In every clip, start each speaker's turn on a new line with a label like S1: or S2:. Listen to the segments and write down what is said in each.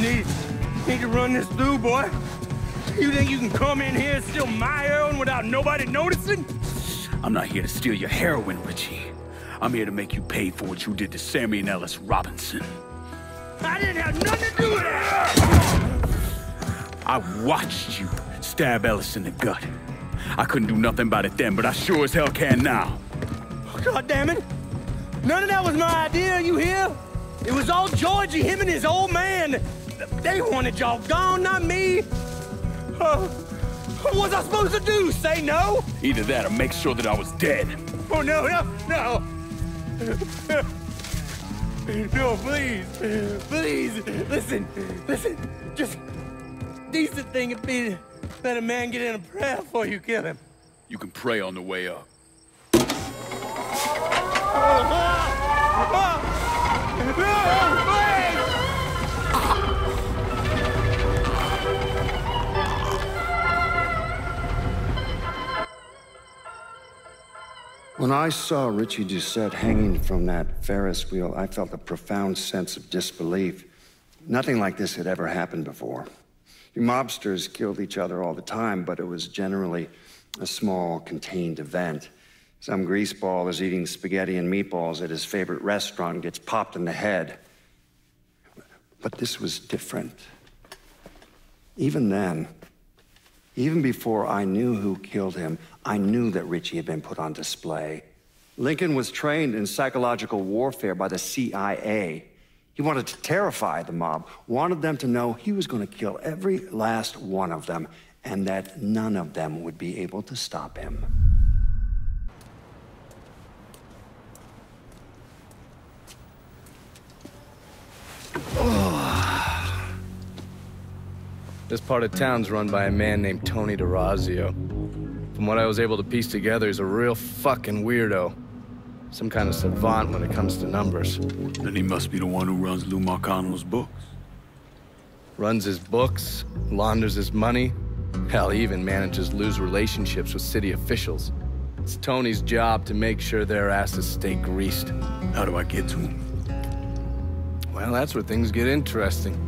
S1: need to run this through, boy. You think you can come in here and steal my heroin without nobody noticing?
S2: I'm not here to steal your heroin, Richie. I'm here to make you pay for what you did to Sammy and Ellis Robinson.
S1: I didn't have nothing to do with that!
S2: I watched you stab Ellis in the gut. I couldn't do nothing about it then, but I sure as hell can now.
S1: God damn it! None of that was my idea, you hear? It was all Georgie, him and his old man. They wanted y'all gone, not me. What was I supposed to do, say no?
S2: Either that or make sure that I was dead.
S1: Oh, no. No, please, listen. Just decent thing would be let a man get in a prayer before you kill him.
S2: You can pray on the way up.
S3: When I saw Richie Doucette hanging from that Ferris wheel, I felt a profound sense of disbelief. Nothing like this had ever happened before. You mobsters killed each other all the time, but it was generally a small, contained event. Some greaseball is eating spaghetti and meatballs at his favorite restaurant and gets popped in the head. But this was different. Even then, even before I knew who killed him, I knew that Richie had been put on display. Lincoln was trained in psychological warfare by the CIA. He wanted to terrify the mob, wanted them to know he was going to kill every last one of them, and that none of them would be able to stop him.
S4: This part of town's run by a man named Tony DeRazio. From what I was able to piece together, he's a real fucking weirdo. Some kind of savant when it comes to numbers.
S2: Then he must be the one who runs Lou Marcano's books.
S4: Runs his books, launders his money. Hell, he even manages Lou's relationships with city officials. It's Tony's job to make sure their asses stay greased.
S2: How do I get to him?
S4: Well, that's where things get interesting.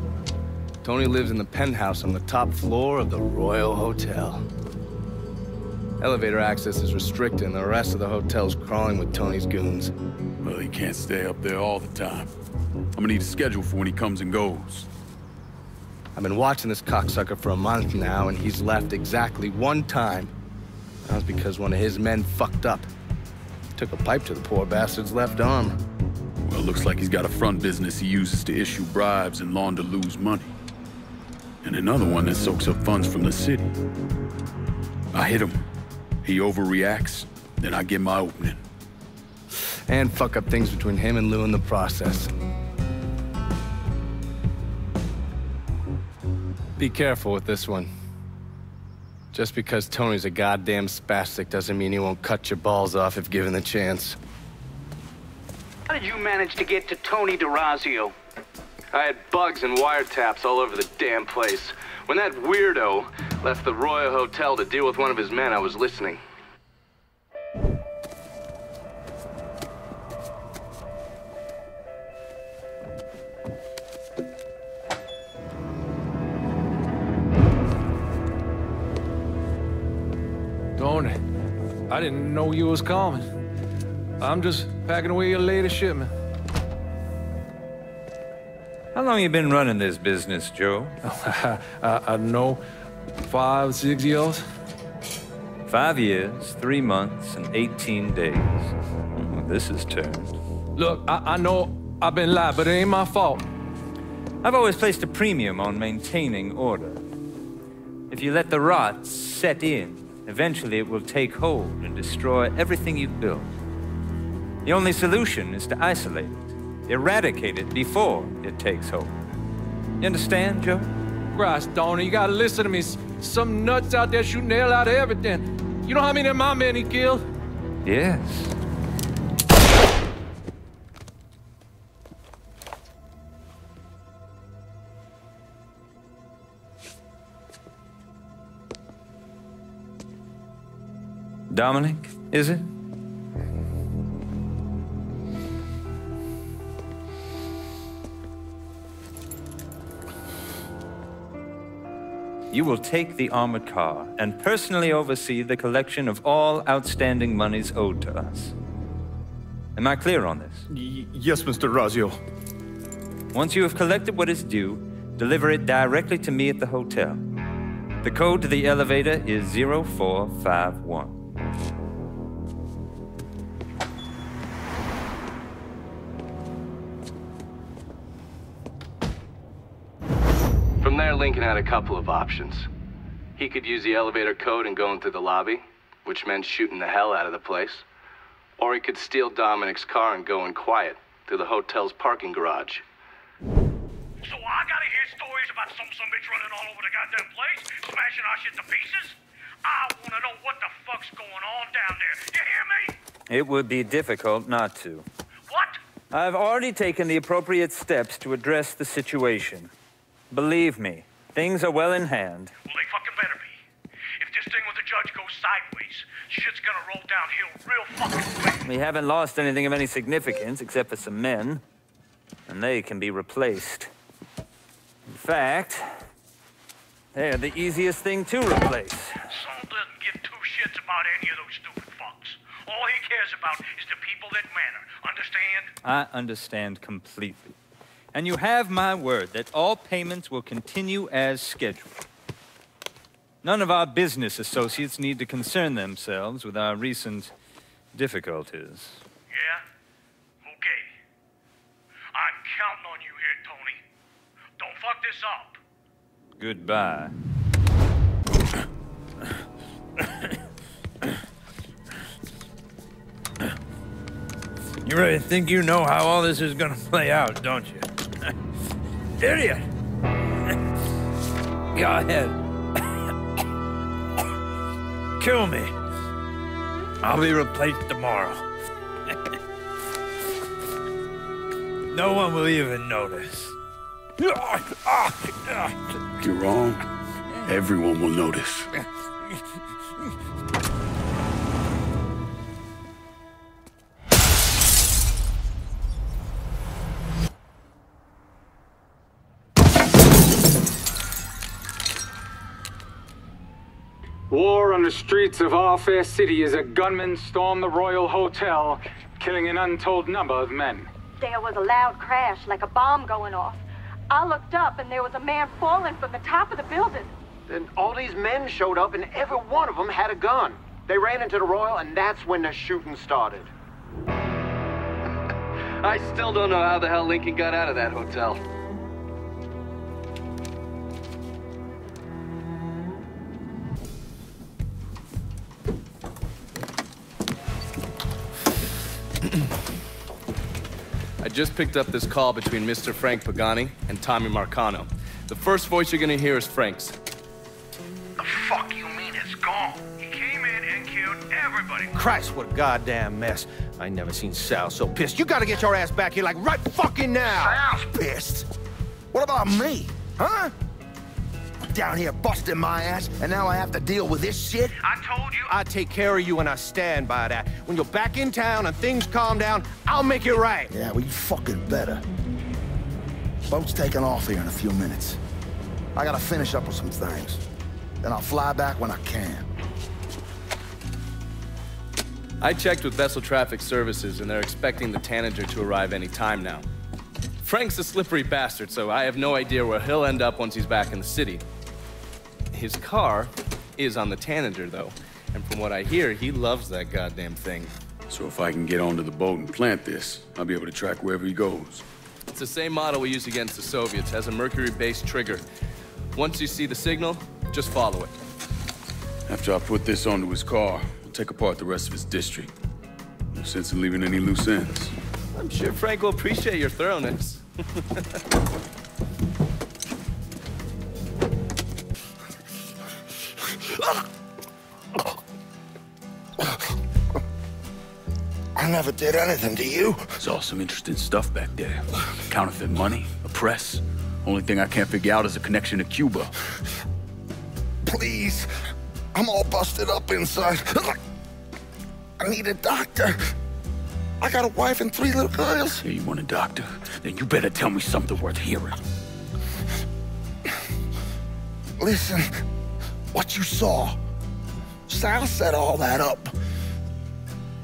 S4: Tony lives in the penthouse on the top floor of the Royal Hotel. Elevator access is restricted and the rest of the hotel's crawling with Tony's goons.
S2: Well, he can't stay up there all the time. I'm gonna need a schedule for when he comes and goes.
S4: I've been watching this cocksucker for a month now, and he's left exactly one time. That was because one of his men fucked up. Took a pipe to the poor bastard's left arm.
S2: Well, it looks like he's got a front business he uses to issue bribes and launder Lou's money. And another one that soaks up funds from the city. I hit him. He overreacts, then I get my opening.
S4: And fuck up things between him and Lou in the process. Be careful with this one. Just because Tony's a goddamn spastic doesn't mean he won't cut your balls off if given the chance.
S5: How did you manage to get to Tony DeRazio? I had bugs and wiretaps all over the damn place. When that weirdo left the Royal Hotel to deal with one of his men, I was listening.
S6: Tony, I didn't know you was coming. I'm just packing away your latest shipment.
S7: How long you been running this business, Joe?
S6: I know 5, 6 years.
S7: 5 years, 3 months, and 18 days. Well, this is turned.
S6: Look, I know I've been lied, but it ain't my fault.
S7: I've always placed a premium on maintaining order. If you let the rot set in, eventually it will take hold and destroy everything you've built. The only solution is to isolate it, eradicate it before it takes hold. You understand, Joe?
S6: Christ, Tony, you gotta listen to me. Some nuts out there shooting the hell out of everything. You know how many of my men he killed?
S7: Yes. Dominic, is it? You will take the armored car and personally oversee the collection of all outstanding monies owed to us. Am I clear on this?
S8: Yes, Mr. Razio.
S7: Once you have collected what is due, deliver it directly to me at the hotel. The code to the elevator is 0451.
S5: From there, Lincoln had a couple of options. He could use the elevator code and go into the lobby, which meant shooting the hell out of the place. Or he could steal Dominic's car and go in quiet through the hotel's parking garage.
S9: So I gotta hear stories about some bitch running all over the goddamn place, smashing our shit to pieces? I wanna know what the fuck's going on down there. You hear me?
S7: It would be difficult not to.
S9: What?
S7: I've already taken the appropriate steps to address the situation. Believe me, things are well in hand.
S9: Well, they fucking better be. If this thing with the judge goes sideways, shit's gonna roll downhill real fucking quick.
S7: We haven't lost anything of any significance except for some men, and they can be replaced. In fact, they're the easiest thing to replace.
S9: Saul doesn't give two shits about any of those stupid fucks. All he cares about is the people that matter. Understand?
S7: I understand completely. And you have my word that all payments will continue as scheduled. None of our business associates need to concern themselves with our recent difficulties.
S9: Yeah? Okay. I'm counting on you here, Tony. Don't fuck this up.
S7: Goodbye.
S1: You really think you know how all this is gonna play out, don't you? Idiot! Go ahead. Kill me. I'll be replaced tomorrow. No one will even notice.
S2: You're wrong. Everyone will notice.
S10: War on the streets of our fair city as a gunman stormed the Royal Hotel, killing an untold number of men.
S11: There was a loud crash, like a bomb going off. I looked up and there was a man falling from the top of the building.
S12: Then all these men showed up and every one of them had a gun. They ran into the Royal and that's when the shooting started.
S5: I still don't know how the hell Lincoln got out of that hotel.
S4: I just picked up this call between Mr. Frank Pagani and Tommy Marcano. The first voice you're gonna hear is Frank's.
S9: The fuck you mean it's gone? He came in and killed everybody.
S13: Christ, what a goddamn mess. I ain't never seen Sal so pissed. You gotta get your ass back here like right fucking now.
S14: Sal's pissed? What about me? Huh? Down here busting my ass, and now I have to deal with this shit?
S9: I told you.
S13: I take care of you and I stand by that. When you're back in town and things calm down, I'll make it right.
S14: Yeah, well, you fucking better. Boat's taking off here in a few minutes. I gotta finish up with some things. Then I'll fly back when I can.
S4: I checked with Vessel Traffic Services and they're expecting the Tanager to arrive any time now. Frank's a slippery bastard, so I have no idea where he'll end up once he's back in the city. His car is on the Tanager, though, and from what I hear, he loves that goddamn thing.
S2: So if I can get onto the boat and plant this, I'll be able to track wherever he goes.
S4: It's the same model we used against the Soviets, has a mercury-based trigger. Once you see the signal, just follow it.
S2: After I put this onto his car, I'll take apart the rest of his district. No sense in leaving any loose ends.
S4: I'm sure Frank will appreciate your thoroughness.
S14: I never did anything to you.
S2: Saw some interesting stuff back there. Counterfeit money, a press. Only thing I can't figure out is a connection to Cuba.
S14: Please. I'm all busted up inside. I need a doctor. I got a wife and 3 little girls.
S2: Yeah, you want a doctor? Then you better tell me something worth hearing.
S14: Listen, what you saw. Sal set all that up.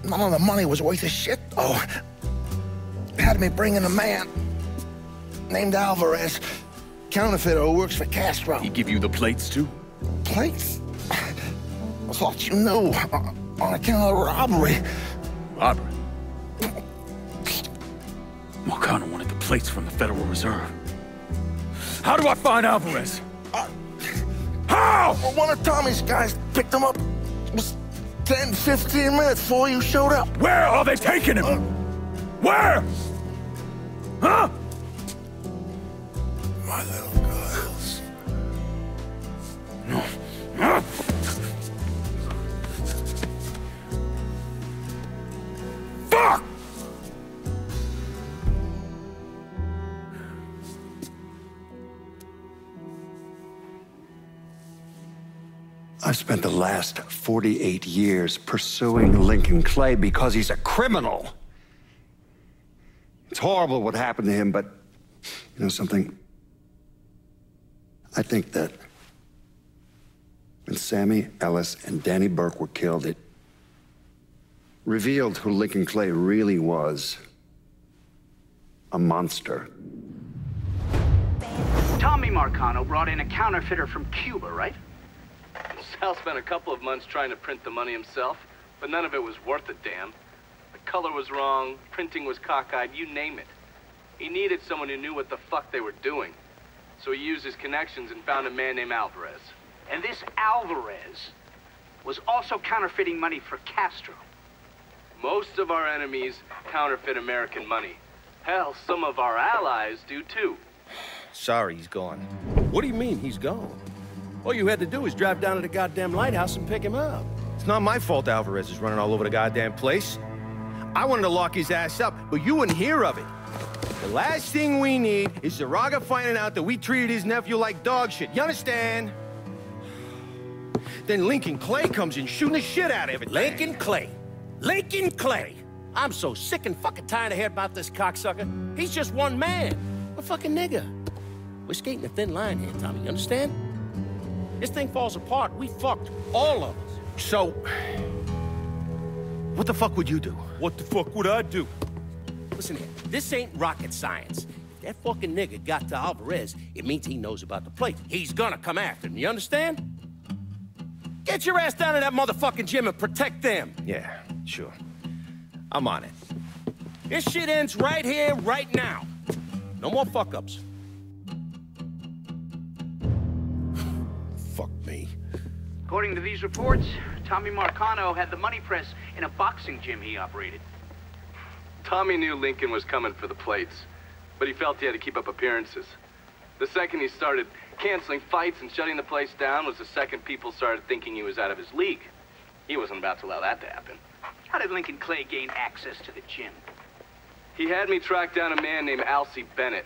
S14: None of the money was worth a shit, though. Had me bring in a man named Alvarez, counterfeiter who works for Castro.
S2: He give you the plates, too?
S14: Plates? I thought you knew. On account of robbery.
S2: Robbery? Marcano wanted the plates from the Federal Reserve. How do I find Alvarez? How?
S14: Well, one of Tommy's guys picked him up. It was 10, 15 minutes before you showed up.
S2: Where are they taking him? Where? Huh?
S14: My little girls.
S2: No. Fuck!
S3: I've spent the last 48 years pursuing Lincoln Clay because he's a criminal. It's horrible what happened to him, but you know something? I think that when Sammy Ellis and Danny Burke were killed, it revealed who Lincoln Clay really was. A monster.
S5: Tommy Marcano brought in a counterfeiter from Cuba, right? Sal spent a couple of months trying to print the money himself, but none of it was worth a damn. The color was wrong, printing was cockeyed, you name it. He needed someone who knew what the fuck they were doing. So he used his connections and found a man named Alvarez. And this Alvarez was also counterfeiting money for Castro. Most of our enemies counterfeit American money. Hell, some of our allies do too.
S13: Sorry, he's gone. What do you mean, he's gone? All you had to do was drive down to the goddamn lighthouse and pick him up. It's not my fault Alvarez is running all over the goddamn place. I wanted to lock his ass up, but you wouldn't hear of it. The last thing we need is Zaraga finding out that we treated his nephew like dog shit. You understand? Then Lincoln Clay comes in shooting the shit out of everything.
S8: Lincoln Clay. Lincoln Clay. I'm so sick and fucking tired of hearing about this cocksucker. He's just one man. A fucking nigger. We're skating a thin line here, Tommy. You understand? This thing falls apart. We fucked. All of us.
S13: So, what the fuck would you do?
S8: What the fuck would I do? Listen here. This ain't rocket science. If that fucking nigga got to Alvarez, it means he knows about the plate. He's gonna come after him. You understand? Get your ass down to that motherfucking gym and protect them.
S13: Yeah, sure. I'm on it.
S8: This shit ends right here, right now. No more fuck-ups.
S13: Fuck me.
S5: According to these reports, Tommy Marcano had the money press in a boxing gym he operated. Tommy knew Lincoln was coming for the plates, but he felt he had to keep up appearances. The second he started canceling fights and shutting the place down was the second people started thinking he was out of his league. He wasn't about to allow that to happen. How did Lincoln Clay gain access to the gym? He had me track down a man named Alcee Bennett.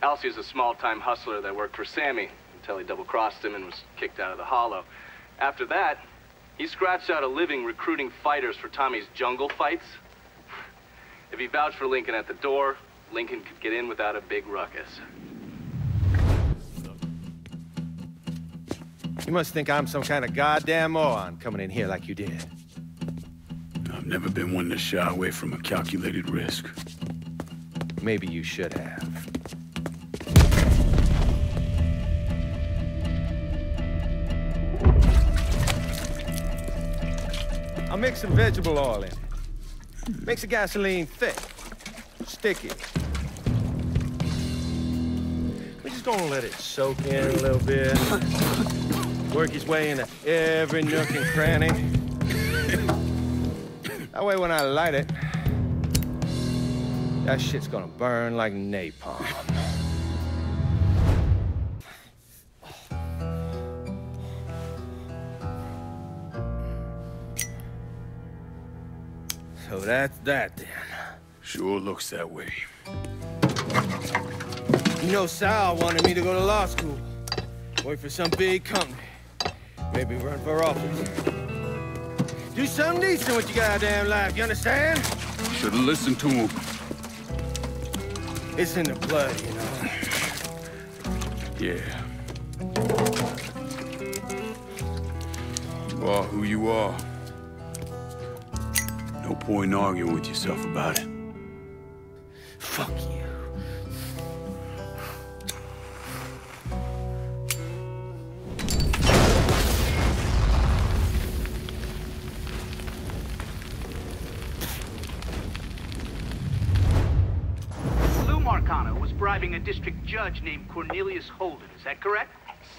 S5: Alcee is a small-time hustler that worked for Sammy until he double-crossed him and was kicked out of the Hollow. After that, he scratched out a living recruiting fighters for Tommy's jungle fights. If he vouched for Lincoln at the door, Lincoln could get in without a big ruckus.
S13: You must think I'm some kind of goddamn moron coming in here like you did.
S2: I've never been one to shy away from a calculated risk.
S13: Maybe you should have. I'll mix some vegetable oil in it. Makes the gasoline thick, sticky. We're just gonna let it soak in a little bit. Work his way into every nook and cranny. That way when I light it, that shit's gonna burn like napalm. So that's that then.
S2: Sure looks that way.
S13: You know, Sal wanted me to go to law school. Work for some big company. Maybe run for office. Do something decent with your goddamn life, you understand?
S2: Should've listened to him.
S13: It's in the blood, you know.
S2: Yeah. are who you are. No point in arguing with yourself about it.
S8: Fuck you.
S5: Marcano was bribing a district judge named Cornelius Holden, is that correct?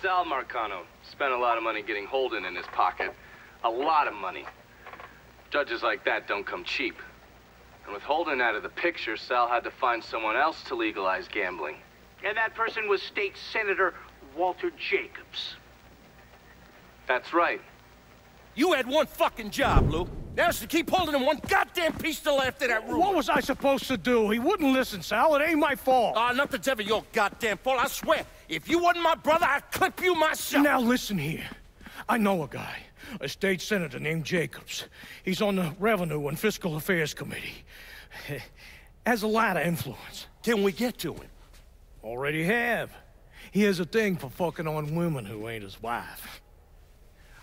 S5: Sal Marcano spent a lot of money getting Holden in his pocket. A lot of money. Judges like that don't come cheap. And with Holden out of the picture, Sal had to find someone else to legalize gambling.
S9: And that person was State Senator Walter Jacobs.
S5: That's right.
S8: You had one fucking job, Lou. That's to keep holding him one goddamn piece to the left of that room.
S9: What was I supposed to do? He wouldn't listen, Sal. It ain't my fault.
S8: Nothing's ever your goddamn fault, I swear. If you wasn't my brother, I'd clip you myself.
S9: Now listen here. I know a guy, a state senator named Jacobs. He's on the Revenue and Fiscal Affairs Committee. Has a lot of influence.
S8: Can we get to him?
S9: Already have. He has a thing for fucking on women who ain't his wife.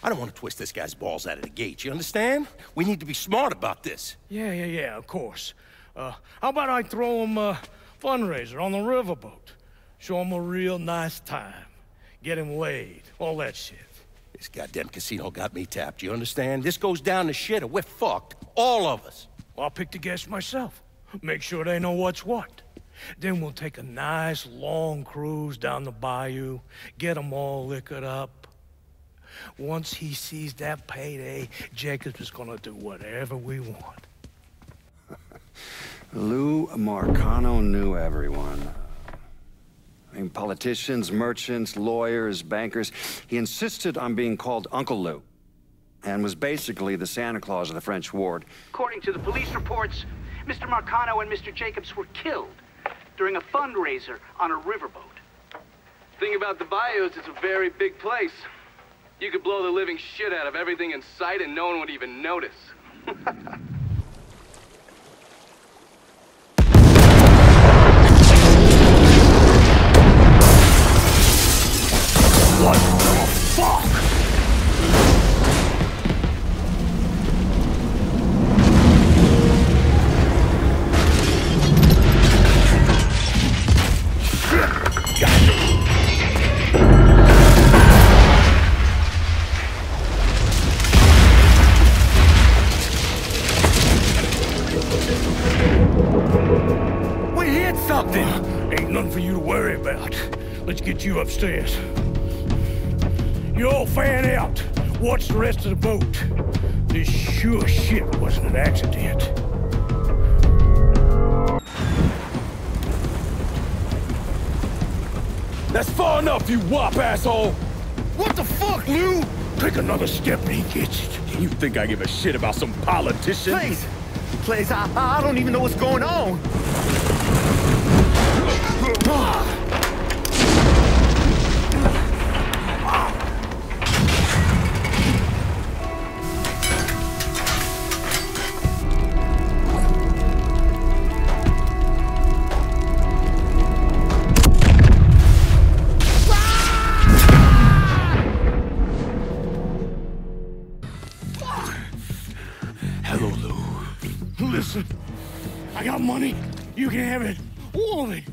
S8: I don't want to twist this guy's balls out of the gate, you understand? We need to be smart about this.
S9: Yeah, of course. How about I throw him a fundraiser on the riverboat? Show him a real nice time. Get him laid, all that shit.
S8: This goddamn casino got me tapped, you understand? This goes down the shit or we're fucked. All of us.
S9: Well, I'll pick the guests myself. Make sure they know what's what. Then we'll take a nice long cruise down the bayou, get them all liquored up. Once he sees that payday, Jacobs is gonna do whatever we want.
S3: Lou Marcano knew everyone. I mean, politicians, merchants, lawyers, bankers. He insisted on being called Uncle Lou, and was basically the Santa Claus of the French ward.
S5: According to the police reports, Mr. Marcano and Mr. Jacobs were killed during a fundraiser on a riverboat. Thing about the bayou is it's a very big place. You could blow the living shit out of everything in sight and no one would even notice.
S9: What the fuck?
S8: We hit something!
S9: Ain't nothing for you to worry about. Let's get you upstairs. You all fan out. Watch the rest of the boat. This sure shit wasn't an accident.
S2: That's far enough, you wop asshole!
S9: What the fuck, Lou? Take another step and he gets it.
S2: You think I give a shit about some politician?
S12: Please, I don't even know what's going on.
S9: Hello, Lou. Listen, I got money. You can have it. All of it.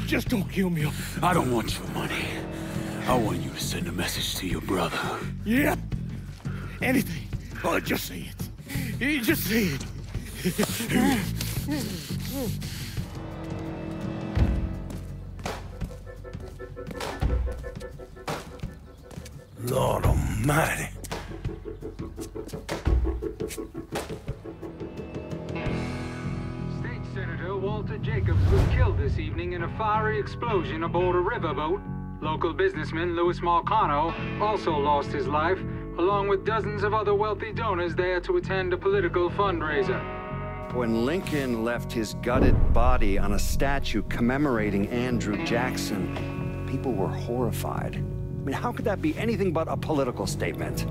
S9: Just don't kill me.
S2: I don't want your money. I want you to send a message to your brother.
S9: Yeah. Anything. Oh, just say it. Just say it.
S8: Lord Almighty.
S10: State Senator Walter Jacobs was killed this evening in a fiery explosion aboard a riverboat. Local businessman Louis Marcano also lost his life, along with dozens of other wealthy donors there to attend a political fundraiser.
S3: When Lincoln left his gutted body on a statue commemorating Andrew Jackson, people were horrified. I mean, how could that be anything but a political statement?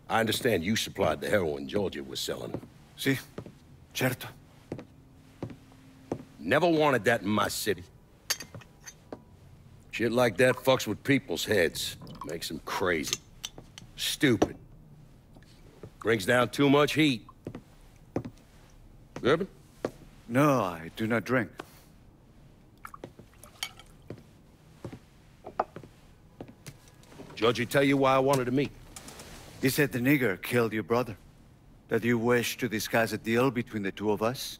S8: I understand you supplied the heroin Georgia was selling.
S14: Si, certo.
S8: Never wanted that in my city.
S13: Shit like that fucks with people's heads. Makes them crazy. Stupid. Brings down too much heat. Urban?
S15: No, I do not drink.
S13: Georgie tell you why I wanted to meet?
S15: He said the nigger killed your brother. That you wish to disguise a deal between the two of us?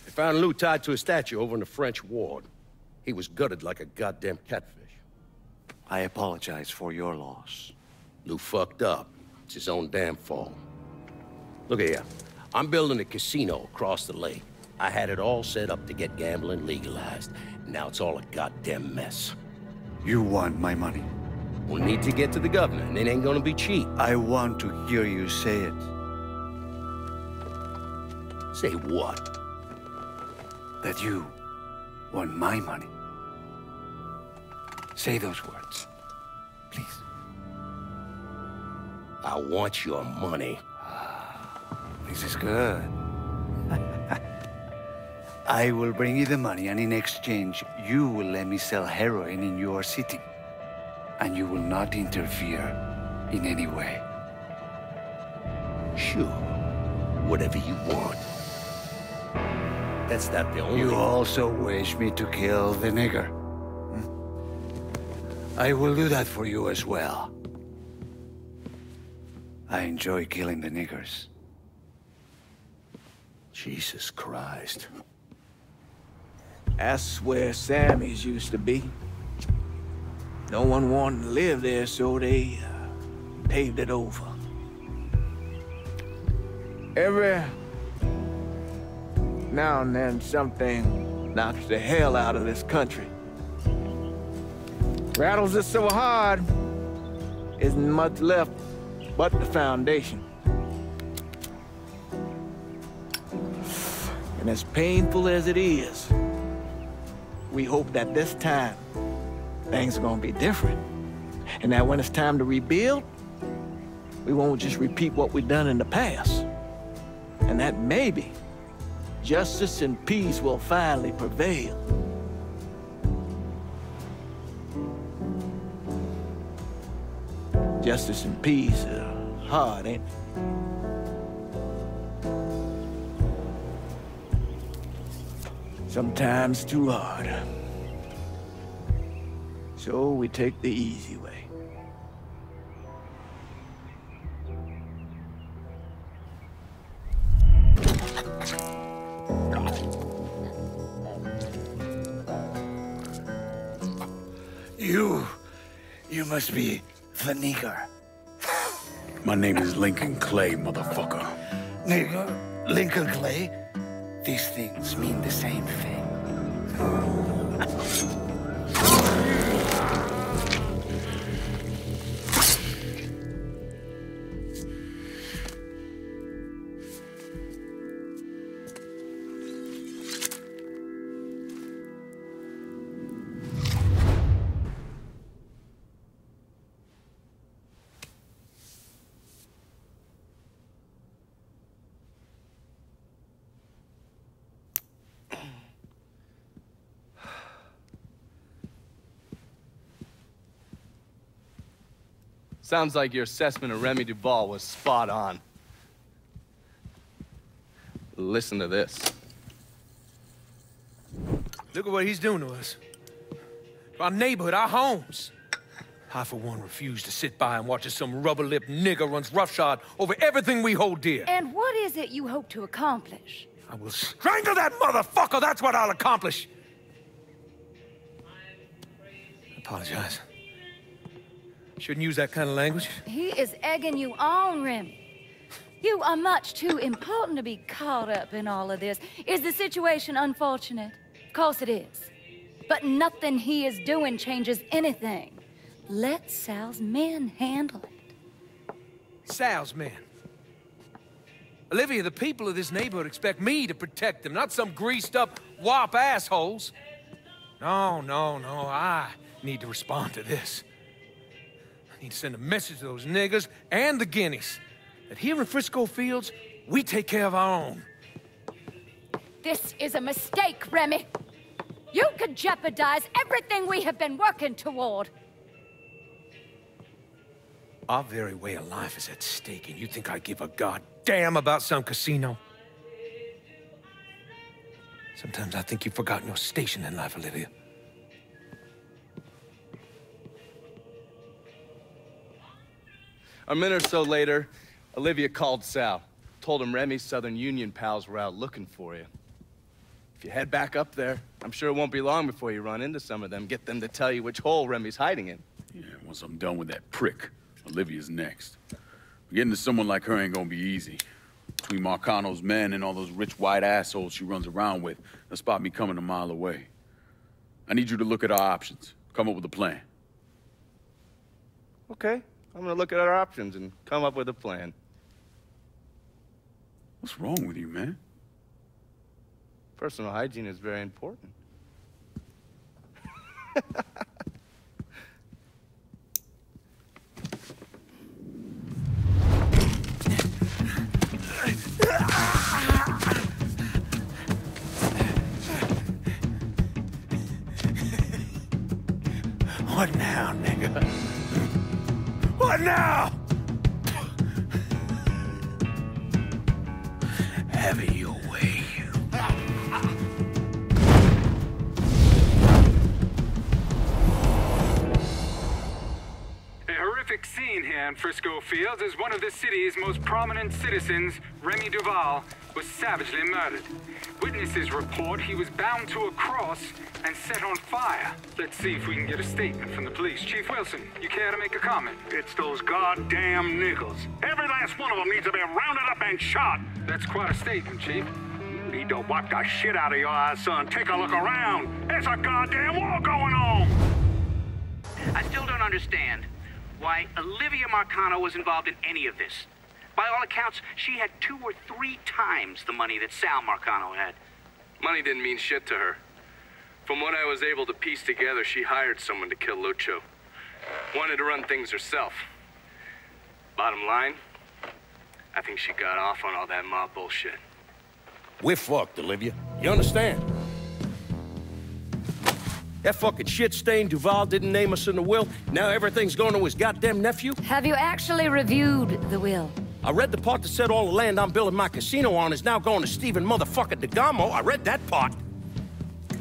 S13: They found Lou tied to a statue over in the French ward. He was gutted like a goddamn catfish.
S15: I apologize for your loss.
S13: Lou fucked up. It's his own damn fault. Look here. I'm building a casino across the lake. I had it all set up to get gambling legalized. Now it's all a goddamn mess.
S15: You want my money.
S13: We'll need to get to the governor, and it ain't gonna be cheap.
S15: I want to hear you say it.
S13: Say what?
S15: That you want my money. Say those words, please.
S13: I want your money.
S15: This is good. I will bring you the money, and in exchange, you will let me sell heroin in your city. And you will not interfere in any way.
S13: Sure. Whatever you want. That's not the only...
S15: You also wish me to kill the nigger. I will do that for you as well. I enjoy killing the niggers.
S13: Jesus Christ.
S16: That's where Sammy's used to be. No one wanted to live there, so they paved it over. Every now and then, something knocks the hell out of this country. Rattles it so hard, isn't much left but the foundation. And as painful as it is, we hope that this time, things are gonna be different. And that when it's time to rebuild, we won't just repeat what we've done in the past. And that maybe justice and peace will finally prevail. Justice and peace are hard, ain't it? Sometimes too hard. So we take the easy way.
S15: You must be the nigger.
S2: My name is Lincoln Clay, motherfucker.
S15: Nigger, Lincoln Clay, these things mean the same thing.
S4: Sounds like your assessment of Remy Duval was spot on. Listen to this.
S9: Look at what he's doing to us. Our neighborhood, our homes. I, for one, refuse to sit by and watch as some rubber-lipped nigger runs roughshod over everything we hold dear.
S11: And what is it you hope to accomplish?
S9: I will strangle that motherfucker! That's what I'll accomplish! I apologize. Shouldn't use that kind of language.
S11: He is egging you on, Remy. You are much too important to be caught up in all of this. Is the situation unfortunate? Of course it is. But nothing he is doing changes anything. Let Sal's men handle it.
S9: Sal's men? Olivia, the people of this neighborhood expect me to protect them, not some greased-up wop assholes. No, I need to respond to this. I need to send a message to those niggers and the guineas that here in Frisco Fields, we take care of our own.
S11: This is a mistake, Remy. You could jeopardize everything we have been working toward.
S17: Our very way of life is at stake, and you think I give a goddamn about some casino? Sometimes I think you've forgotten your station in life, Olivia.
S4: A minute or so later, Olivia called Sal. Told him Remy's Southern Union pals were out looking for you. If you head back up there, I'm sure it won't be long before you run into some of them. Get them to tell you which hole Remy's hiding in.
S2: Yeah, once I'm done with that prick, Olivia's next. Getting to someone like her ain't gonna be easy. Between Marcano's men and all those rich white assholes she runs around with, they'll spot me coming a mile away. I need you to look at our options. Come up with a plan.
S4: Okay, I'm gonna look at our options and come up with a plan.
S2: What's wrong with you, man?
S4: Personal hygiene is very important.
S17: What now, nigga? What now? Have it your way.
S10: A horrific scene here in Frisco Fields as one of the city's most prominent citizens, Remy Duval, was savagely murdered. Witnesses report he was bound to a cross and set on fire. Let's see if we can get a statement from the police. Chief Wilson, you care to make a comment?
S18: It's those goddamn niggles. Every last one of them needs to be rounded up and shot.
S10: That's quite a statement, Chief.
S18: Need to wipe the shit out of your eyes, son. Take a look around. There's a goddamn war going on.
S19: I still don't understand why Olivia Marcano was involved in any of this. By all accounts, she had 2 or 3 times the money that Sal Marcano had.
S5: Money didn't mean shit to her. From what I was able to piece together, she hired someone to kill Lucho. Wanted to run things herself. Bottom line, I think she got off on all that mob bullshit.
S13: We're fucked, Olivia. You understand? That fucking shit-stained Duval didn't name us in the will. Now everything's going to his goddamn nephew?
S11: Have you actually reviewed the will?
S13: I read the part that said all the land I'm building my casino on is now going to Stephen motherfucking DeGamo. I read that part.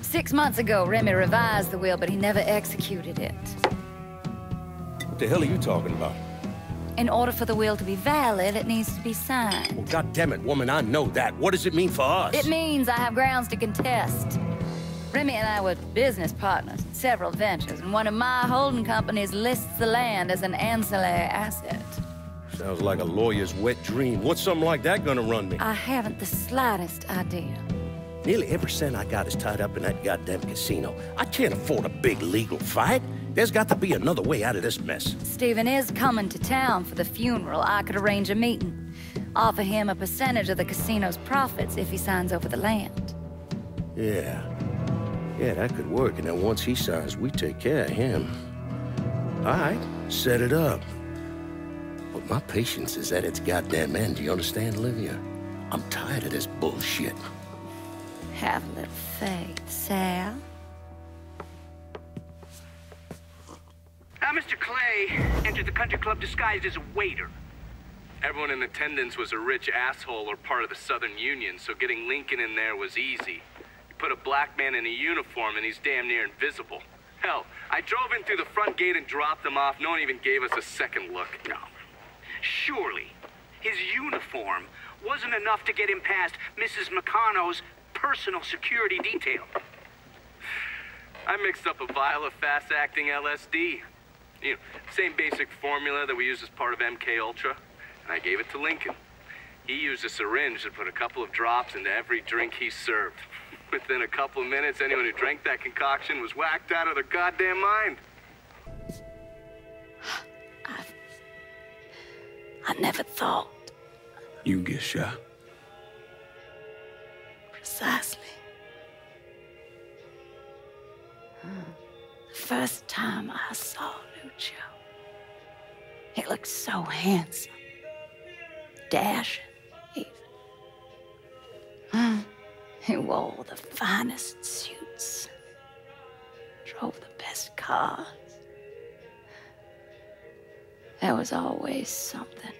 S11: 6 months ago, Remy revised the will, but he never executed it.
S13: What the hell are you talking about?
S11: In order for the will to be valid, it needs to be signed.
S13: Well, goddammit, woman, I know that. What does it mean for us?
S11: It means I have grounds to contest. Remy and I were business partners in several ventures, and one of my holding companies lists the land as an ancillary asset.
S13: Sounds like a lawyer's wet dream. What's something like that gonna run me?
S11: I haven't the slightest idea.
S13: Nearly every cent I got is tied up in that goddamn casino. I can't afford a big legal fight. There's got to be another way out of this mess.
S11: Stephen is coming to town for the funeral. I could arrange a meeting. Offer him a percentage of the casino's profits if he signs over the land.
S13: Yeah, that could work. And then once he signs, we take care of him. All right, set it up. But my patience is at its goddamn end. Do you understand, Olivia? I'm tired of this bullshit.
S11: Have a little faith, Sal.
S19: Mr. Clay entered the country club disguised as a waiter.
S5: Everyone in attendance was a rich asshole or part of the Southern Union, so getting Lincoln in there was easy. You put a black man in a uniform and he's damn near invisible. Hell, I drove in through the front gate and dropped him off. No one even gave us a second look.
S19: No. Surely, his uniform wasn't enough to get him past Mrs. Marcano's personal security detail.
S5: I mixed up a vial of fast-acting LSD. You know, same basic formula that we use as part of MK Ultra. And I gave it to Lincoln. He used a syringe and put a couple of drops into every drink he served. Within a couple of minutes, anyone who drank that concoction was whacked out of their goddamn mind.
S11: I never thought.
S2: You get shot.
S11: Precisely. The first time I saw Lucho, he looked so handsome. Dashing, even. He wore the finest suits, drove the best cars. There was always something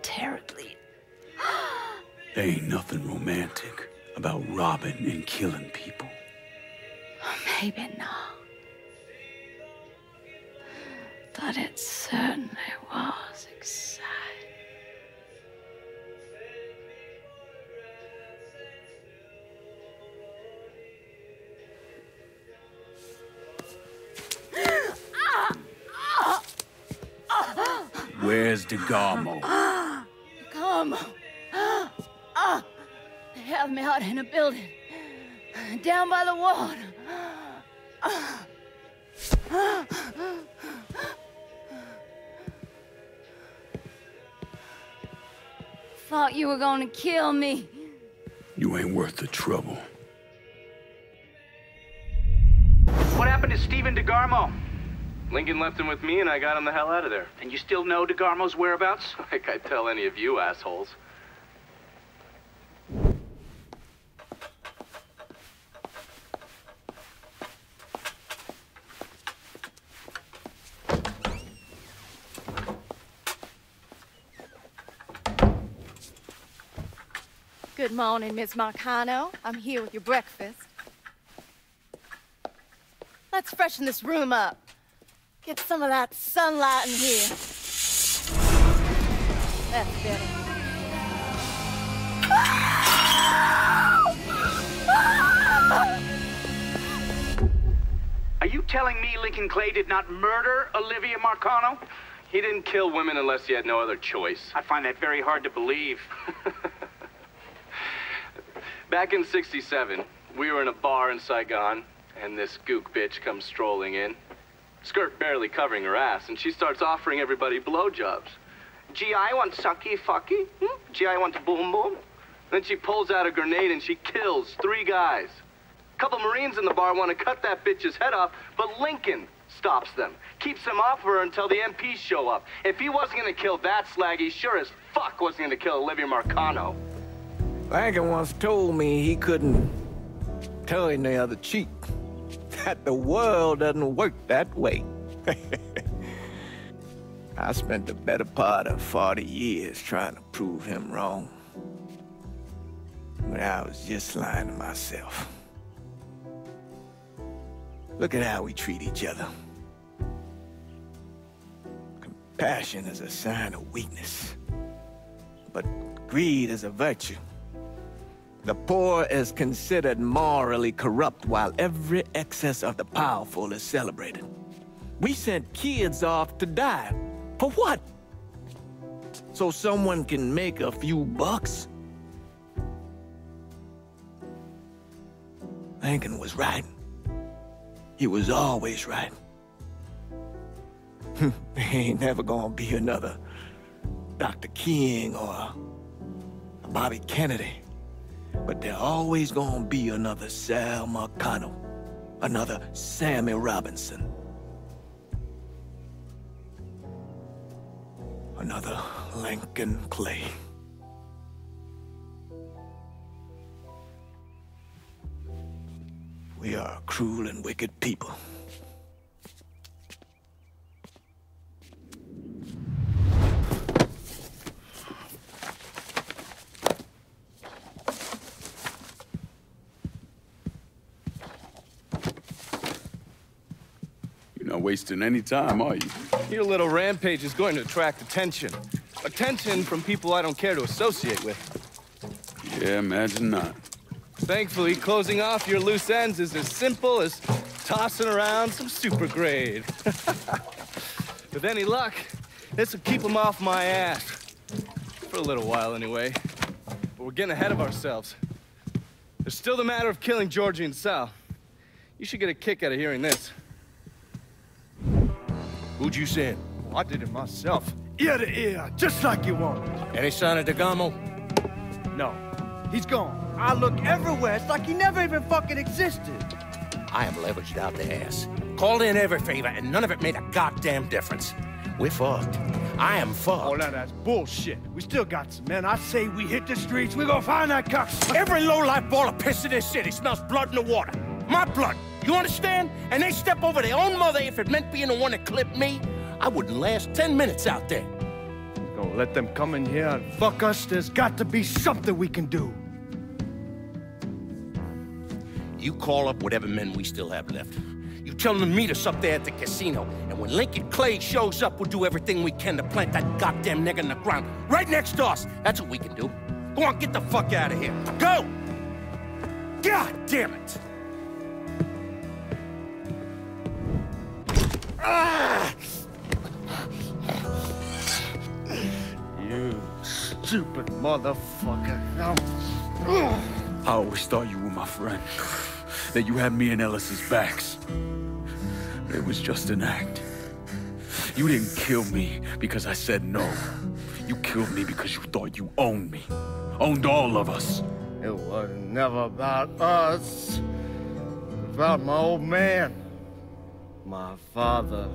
S11: terribly...
S2: There ain't nothing romantic about robbing and killing people.
S11: Maybe not. But it certainly was exciting.
S2: Where's DeGarmo?
S11: Come. They have me out in a building. Down by the water. Thought you were gonna kill me.
S2: You ain't worth the trouble.
S19: What happened to Stephen DeGarmo?
S5: Lincoln left him with me and I got him the hell out of there.
S19: And you still know DeGarmo's whereabouts?
S5: Like I'd tell any of you assholes.
S20: Good morning, Miss Marcano. I'm here with your breakfast. Let's freshen this room up. Get some of that sunlight in here. That's better.
S19: Are you telling me Lincoln Clay did not murder Olivia Marcano?
S5: He didn't kill women unless he had no other choice.
S19: I find that very hard to believe.
S5: Back in '67, we were in a bar in Saigon, and this gook bitch comes strolling in. Skirt barely covering her ass, and she starts offering everybody blowjobs. Gee, I want sucky fucky. Gee, I want boom boom. Then she pulls out a grenade and she kills 3 guys. A couple Marines in the bar want to cut that bitch's head off, but Lincoln stops them. Keeps them off her until the MPs show up. If he wasn't gonna kill that slag, he sure as fuck wasn't gonna kill Olivia Marcano.
S16: Lincoln once told me he couldn't turn the other cheek. That the world doesn't work that way. I spent the better part of 40 years trying to prove him wrong. But I was just lying to myself. Look at how we treat each other. Compassion is a sign of weakness, but greed is a virtue. The poor is considered morally corrupt, while every excess of the powerful is celebrated. We sent kids off to die. For what? So someone can make a few bucks? Lincoln was right. He was always right. There ain't never gonna be another Dr. King or a Bobby Kennedy. But there always gonna be another Sal Marcano, another Sammy Robinson, another Lincoln Clay. We are a cruel and wicked people.
S2: You're not wasting any time, are you?
S4: Your little rampage is going to attract attention. Attention from people I don't care to associate with.
S2: Yeah, imagine not.
S4: Thankfully, closing off your loose ends is as simple as tossing around some super grade. With any luck, this will keep them off my ass. For a little while, anyway. But we're getting ahead of ourselves. There's still the matter of killing Georgie and Sal. You should get a kick out of hearing this.
S13: Who'd you send?
S9: I did it myself. Ear to ear, just like you wanted.
S13: Any sign of DeGarmo?
S9: No, he's gone. I look everywhere. It's like he never even fucking existed.
S13: I am leveraged out the ass. Called in every favor, and none of it made a goddamn difference. We're fucked. I am fucked.
S9: Oh, now that's bullshit. We still got some men. I say we hit the streets. We gonna find that cocksucker.
S13: Every low-life ball of piss in this city smells blood in the water.
S8: My blood. You understand? And they step over their own mother if it meant being the one that clipped me. I wouldn't last 10 minutes out there.
S4: Gonna let them come in here and fuck us? There's got to be something we can do.
S8: You call up whatever men we still have left. You tell them to meet us up there at the casino. And when Lincoln Clay shows up, we'll do everything we can to plant that goddamn nigga in the ground. Right next to us. That's what we can do. Go on, get the fuck out of here. Go! God damn it! Ah!
S4: You stupid motherfucker.
S2: I always thought you were my friend. That you had me and Ellis's backs. It was just an act. You didn't kill me because I said no. You killed me because you thought you owned me. Owned all of us.
S4: It was never about us. It was about my old man. My father.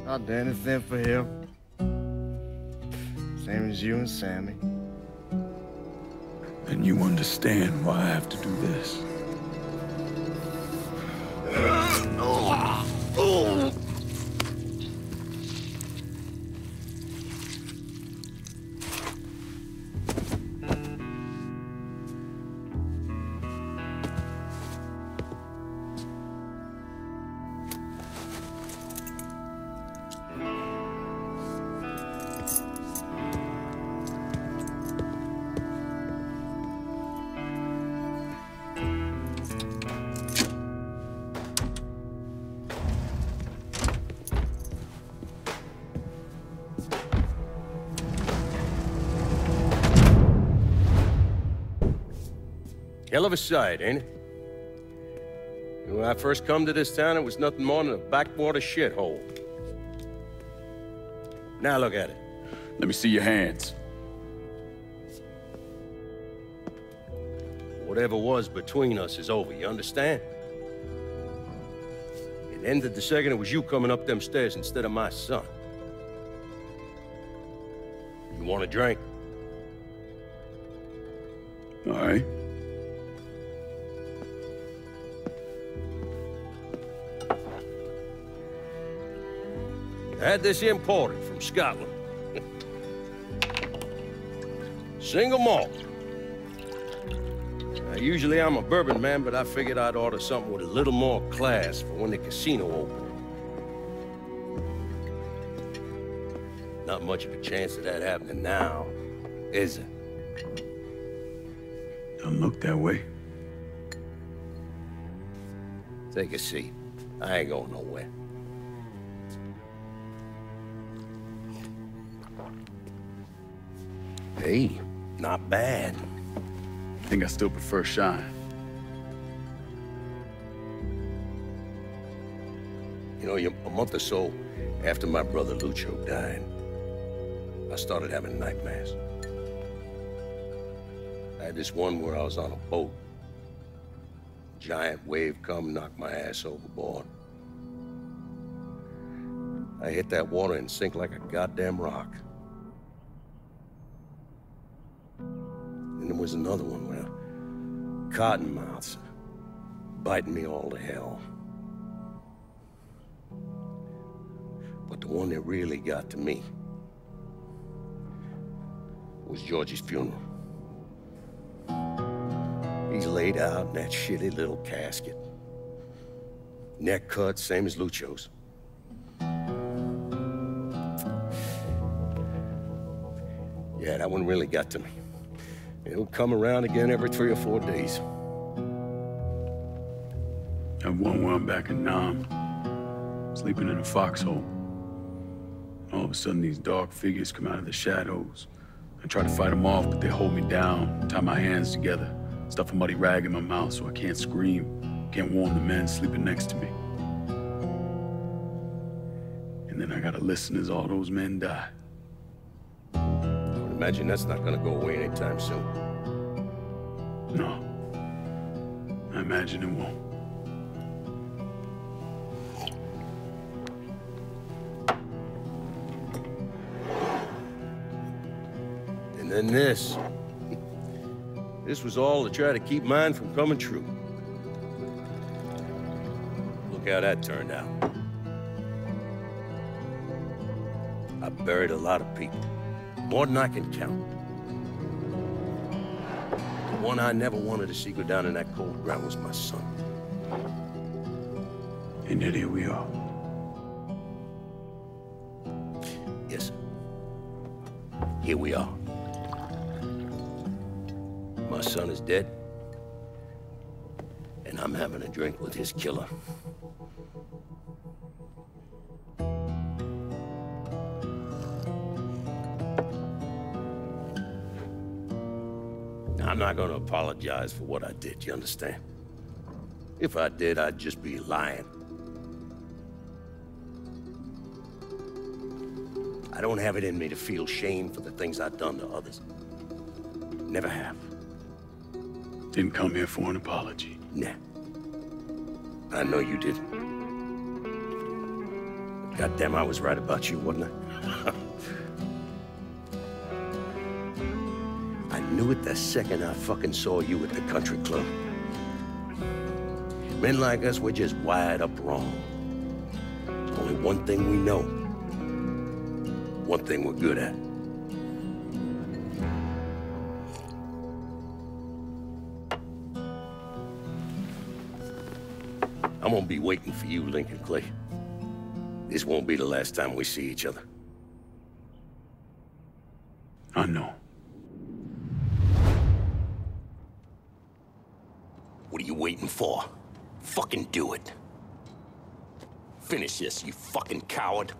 S4: I'd do anything for him. Same as you and Sammy.
S2: And you understand why I have to do this.
S13: Hell of a sight, ain't it? When I first come to this town, it was nothing more than a backwater shithole. Now look at it.
S2: Let me see your hands.
S13: Whatever was between us is over, you understand? It ended the second it was you coming up them stairs instead of my son. You want a drink?
S2: All right.
S13: I had this imported from Scotland. Single malt. Usually I'm a bourbon man, but I figured I'd order something with a little more class for when the casino opened. Not much of a chance of that happening now, is it?
S2: Don't look that way.
S13: Take a seat. I ain't going nowhere. Hey, not bad.
S2: I think I still prefer Shine.
S13: You know, a month or so after my brother Lucho died, I started having nightmares. I had this one where I was on a boat. Giant wave come, knocked my ass overboard. I hit that water and sink like a goddamn rock. And there was another one where cottonmouths biting me all to hell. But the one that really got to me was Georgie's funeral. He's laid out in that shitty little casket. Neck cut, same as Lucho's. Yeah, that one really got to me. It'll come around again every 3 or 4 days.
S2: That one where I'm back in Nam, sleeping in a foxhole. All of a sudden, these dark figures come out of the shadows. I try to fight them off, but they hold me down, tie my hands together, stuff a muddy rag in my mouth so I can't scream, can't warn the men sleeping next to me. And then I gotta listen as all those men die.
S13: I imagine that's not gonna go away anytime soon.
S2: No. I imagine it won't.
S13: And then this. This was all to try to keep mine from coming true.
S8: Look how that turned out. I buried a lot of people. More than I can count. The one I never wanted to see go down in that cold ground was my son.
S2: And yet here we are.
S8: Yes, sir. Here we are. My son is dead. And I'm having a drink with his killer. I'm not gonna apologize for what I did, you understand? If I did, I'd just be lying. I don't have it in me to feel shame for the things I've done to others. Never have.
S2: Didn't come here for an apology.
S8: Nah. I know you didn't. Goddamn, I was right about you, wasn't I? I knew it the second I fucking saw you at the country club. Men like us, we're just wired up wrong. There's only one thing we know. One thing we're good at. I'm gonna be waiting for you, Lincoln Clay. This won't be the last time we see each other.
S2: I know.
S8: What are you waiting for? Fucking do it. Finish this, you fucking coward.